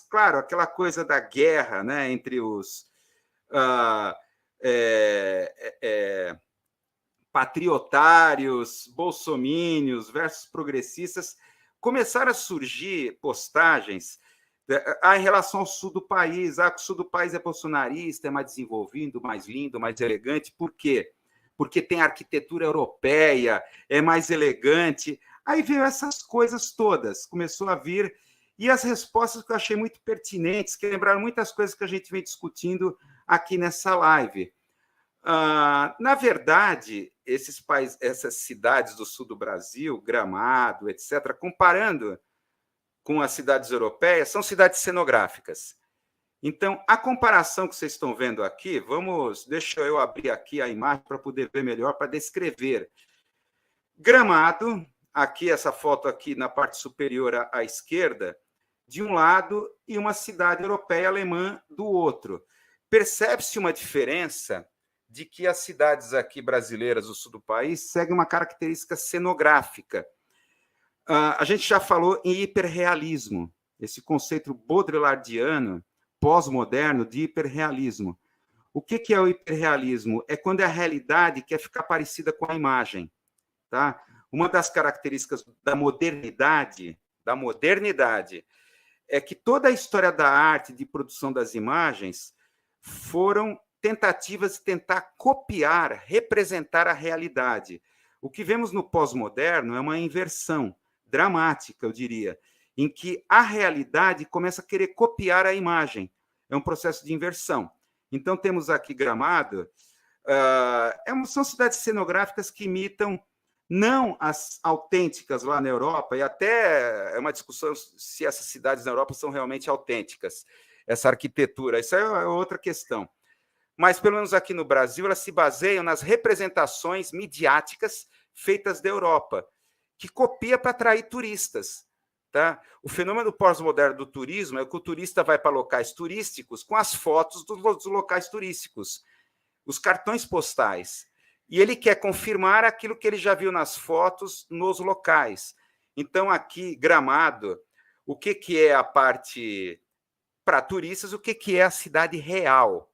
claro, aquela coisa da guerra, né, entre os patriotários, bolsomínios versus progressistas, começaram a surgir postagens em relação ao sul do país. O sul do país é bolsonarista, é mais desenvolvido, mais lindo, mais elegante. Por quê? Porque tem arquitetura europeia, é mais elegante. Aí veio essas coisas todas, começou a vir, e as respostas que eu achei muito pertinentes, que lembraram muitas coisas que a gente vem discutindo aqui nessa live. Na verdade, essas cidades do sul do Brasil, Gramado, etc., comparando com as cidades europeias, são cidades cenográficas. Então, a comparação que vocês estão vendo aqui, deixa eu abrir aqui a imagem para poder ver melhor, para descrever. Gramado, aqui essa foto aqui na parte superior à esquerda, de um lado, e uma cidade europeia alemã do outro. Percebe-se uma diferença de que as cidades aqui brasileiras do sul do país seguem uma característica cenográfica. A gente já falou em hiperrealismo, esse conceito baudrillardiano, pós-moderno, de hiperrealismo. O que é o hiperrealismo? É quando a realidade quer ficar parecida com a imagem. Tá? Uma das características da modernidade é que toda a história da arte de produção das imagens foram tentativas de tentar copiar, representar a realidade. O que vemos no pós-moderno é uma inversão dramática, eu diria, em que a realidade começa a querer copiar a imagem. É um processo de inversão. Então, temos aqui Gramado, são cidades cenográficas que imitam não as autênticas lá na Europa, e até é uma discussão se essas cidades na Europa são realmente autênticas, essa arquitetura, isso é outra questão. Mas, pelo menos aqui no Brasil, elas se baseiam nas representações midiáticas feitas da Europa, que copia para atrair turistas. Tá? O fenômeno pós-moderno do turismo é que o turista vai para locais turísticos com as fotos dos locais turísticos, os cartões postais. E ele quer confirmar aquilo que ele já viu nas fotos nos locais. Então, aqui, Gramado, o que é a parte para turistas, o que é a cidade real?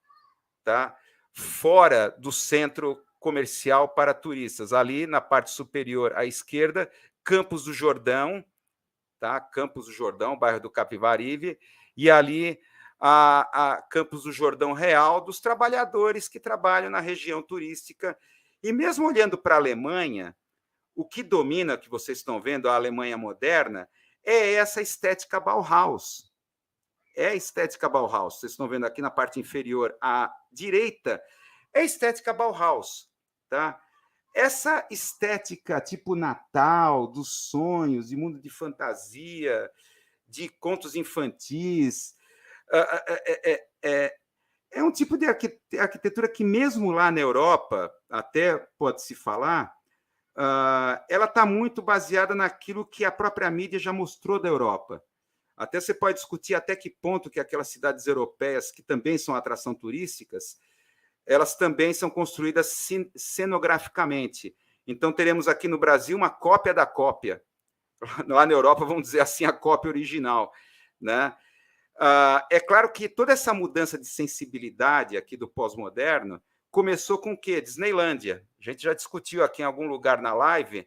Tá? Fora do centro comercial para turistas. Ali, na parte superior à esquerda, Campos do Jordão, tá? Campos do Jordão, bairro do Capivari, e ali a Campos do Jordão Real, dos trabalhadores que trabalham na região turística. E mesmo olhando para a Alemanha, o que domina, que vocês estão vendo, a Alemanha moderna, é essa estética Bauhaus. É a estética Bauhaus. Vocês estão vendo aqui na parte inferior à direita, é a estética Bauhaus. Tá? Essa estética tipo Natal, dos sonhos, de mundo de fantasia, de contos infantis, é um tipo de arquitetura que, mesmo lá na Europa, até pode-se falar, ela está muito baseada naquilo que a própria mídia já mostrou da Europa. Até você pode discutir até que ponto que aquelas cidades europeias, que também são atração turísticas, elas também são construídas cenograficamente. Então, teremos aqui no Brasil uma cópia da cópia. Lá na Europa, vamos dizer assim, a cópia original. Né? É claro que toda essa mudança de sensibilidade aqui do pós-moderno começou com o quê? Disneylândia. A gente já discutiu aqui em algum lugar na live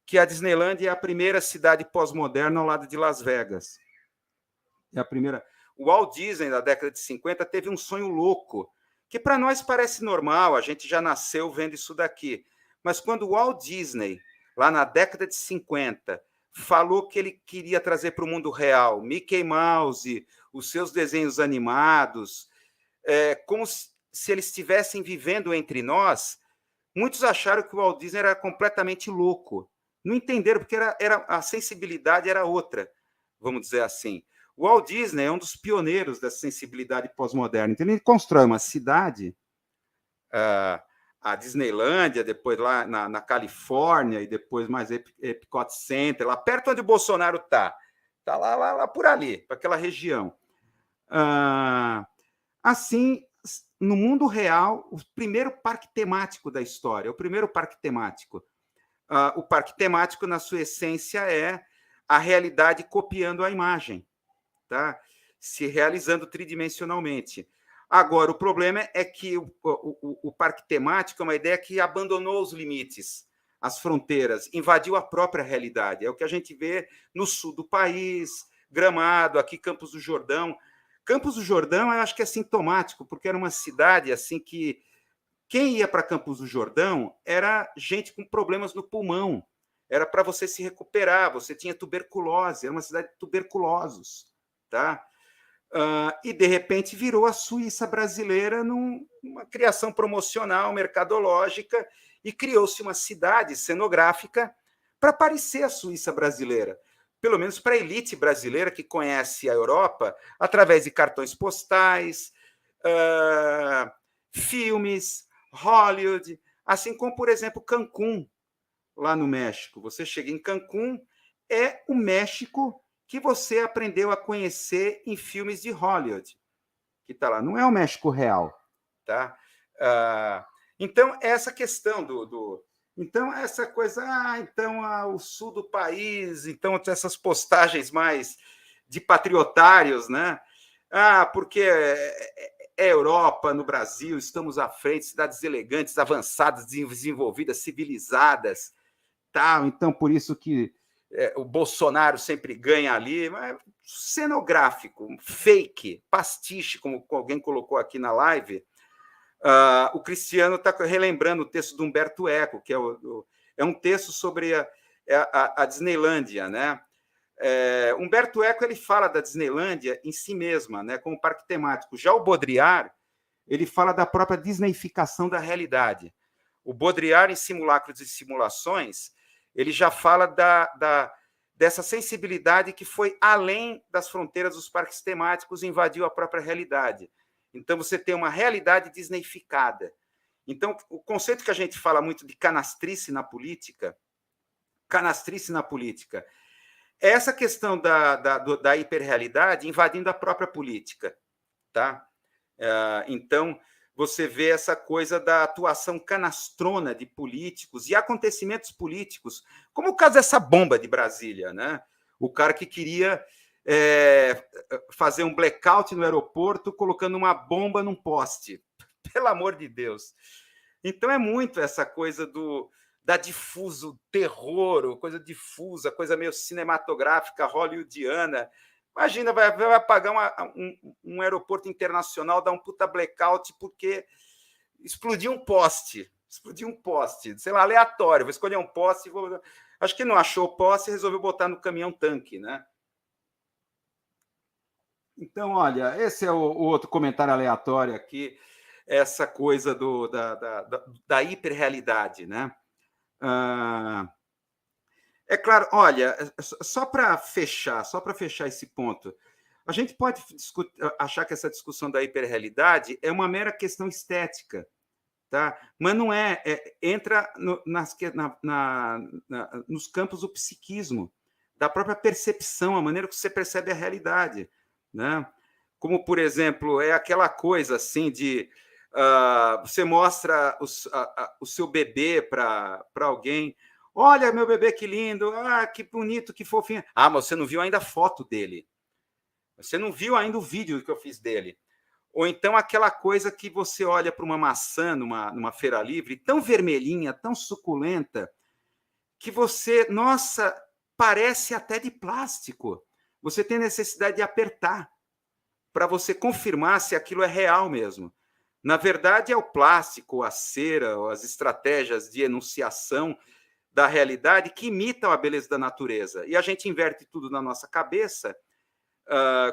que a Disneylândia é a primeira cidade pós-moderna ao lado de Las Vegas. É a primeira. O Walt Disney, na década de 50, teve um sonho louco, que para nós parece normal, a gente já nasceu vendo isso daqui. Mas quando o Walt Disney, lá na década de 50, falou que ele queria trazer para o mundo real Mickey Mouse, os seus desenhos animados, como se eles estivessem vivendo entre nós, muitos acharam que o Walt Disney era completamente louco. Não entenderam, porque a sensibilidade era outra, vamos dizer assim. O Walt Disney é um dos pioneiros da sensibilidade pós-moderna. Então, ele constrói uma cidade, a Disneylândia, depois lá na Califórnia, e depois mais Epcot Center, lá perto onde o Bolsonaro está. Está lá por ali, para aquela região. Assim, no mundo real, o primeiro parque temático da história, o primeiro parque temático. O parque temático, na sua essência, é a realidade copiando a imagem. Tá? se realizando tridimensionalmente. Agora, o problema é que o parque temático é uma ideia que abandonou os limites, as fronteiras, invadiu a própria realidade. É o que a gente vê no sul do país, Gramado, aqui Campos do Jordão. Campos do Jordão, eu acho que é sintomático, porque era uma cidade assim que quem ia para Campos do Jordão era gente com problemas no pulmão. Era para você se recuperar, você tinha tuberculose, era uma cidade de tuberculosos, tá? E, de repente, virou a Suíça brasileira numa criação promocional, mercadológica, e criou-se uma cidade cenográfica para parecer a Suíça brasileira, pelo menos para a elite brasileira que conhece a Europa através de cartões postais, filmes, Hollywood, assim como, por exemplo, Cancún, lá no México. Você chega em Cancún, é o México que você aprendeu a conhecer em filmes de Hollywood, que está lá. Não é o México real, tá? Então, essa questão então, essa coisa, então, o sul do país, então, essas postagens mais de patriotários, né? Porque é Europa, no Brasil, estamos à frente, cidades elegantes, avançadas, desenvolvidas, civilizadas, tá? Então, por isso que o Bolsonaro sempre ganha ali, mas cenográfico, fake, pastiche, como alguém colocou aqui na live. O Cristiano está relembrando o texto do Humberto Eco, que é um texto sobre a Disneylândia, né? Humberto Eco ele fala da Disneylândia em si mesma, né, como parque temático. Já o Baudrillard ele fala da própria disneyficação da realidade. O Baudrillard, em Simulacros e Simulações, ele já fala dessa sensibilidade que foi além das fronteiras dos parques temáticos e invadiu a própria realidade. Então, você tem uma realidade disneyficada. Então, o conceito que a gente fala muito de canastrice na política é essa questão da hiperrealidade invadindo a própria política. Tá? Então, você vê essa coisa da atuação canastrona de políticos e acontecimentos políticos, como o caso dessa bomba de Brasília, né? O cara que queria fazer um blackout no aeroporto colocando uma bomba num poste. Pelo amor de Deus. Então, é muito essa coisa da difuso terror, coisa difusa, coisa meio cinematográfica, hollywoodiana. Imagina, vai apagar um aeroporto internacional, dar um puta blackout porque explodiu um poste. Sei lá, aleatório. Vou escolher um poste. Acho que não achou o poste e resolveu botar no caminhão-tanque, né? Então, olha, esse é o outro comentário aleatório aqui, essa coisa da hiperrealidade, né? É claro, olha, só para fechar esse ponto, a gente pode achar que essa discussão da hiperrealidade é uma mera questão estética, tá? Mas não é, entra nos campos do psiquismo, da própria percepção, a maneira que você percebe a realidade, né? Como, por exemplo, é aquela coisa assim de você mostra o seu bebê para alguém. Olha, meu bebê, que lindo, que bonito, que fofinho. Mas você não viu ainda a foto dele. Você não viu ainda o vídeo que eu fiz dele. Ou então aquela coisa que você olha para uma maçã numa feira livre, tão vermelhinha, tão suculenta, que você, nossa, parece até de plástico. Você tem necessidade de apertar para você confirmar se aquilo é real mesmo. Na verdade, é o plástico, a cera, as estratégias de enunciação da realidade que imitam a beleza da natureza. E a gente inverte tudo na nossa cabeça,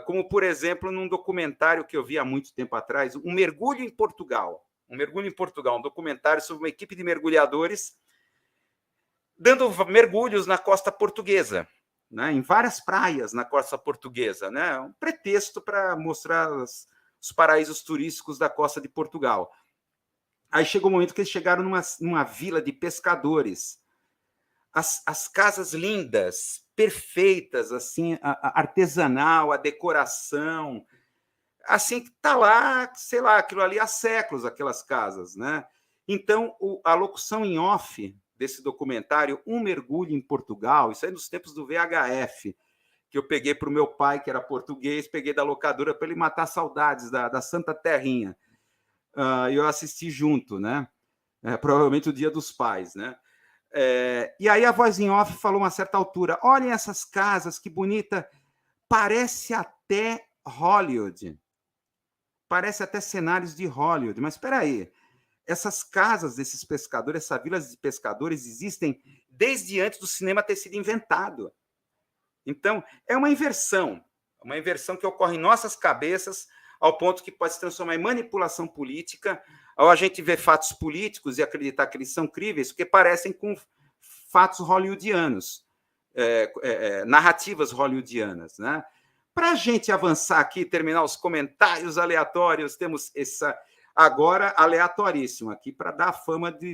como, por exemplo, num documentário que eu vi há muito tempo atrás, Um Mergulho em Portugal, um documentário sobre uma equipe de mergulhadores dando mergulhos na costa portuguesa, né, em várias praias na costa portuguesa, né, um pretexto para mostrar os paraísos turísticos da costa de Portugal. Aí chegou o momento que eles chegaram numa vila de pescadores, as casas lindas, perfeitas, assim, artesanal, a decoração, assim, que está lá, sei lá, aquilo ali há séculos, aquelas casas, né? Então, a locução em off desse documentário, Um Mergulho em Portugal, isso aí nos tempos do VHF, que eu peguei para o meu pai, que era português, peguei da locadora para ele matar saudades da Santa Terrinha. E eu assisti junto, né? Provavelmente o Dia dos Pais, né? E aí a voz em off falou uma certa altura: olhem essas casas, que bonita, parece até Hollywood. Parece até cenários de Hollywood, mas espera aí. Essas casas desses pescadores, essas vilas de pescadores existem desde antes do cinema ter sido inventado. Então, é uma inversão que ocorre em nossas cabeças, ao ponto que pode se transformar em manipulação política, ao a gente ver fatos políticos e acreditar que eles são críveis, porque parecem com fatos hollywoodianos, narrativas hollywoodianas, né? Para a gente avançar aqui, terminar os comentários aleatórios, temos essa agora aleatoríssimo aqui para dar a fama de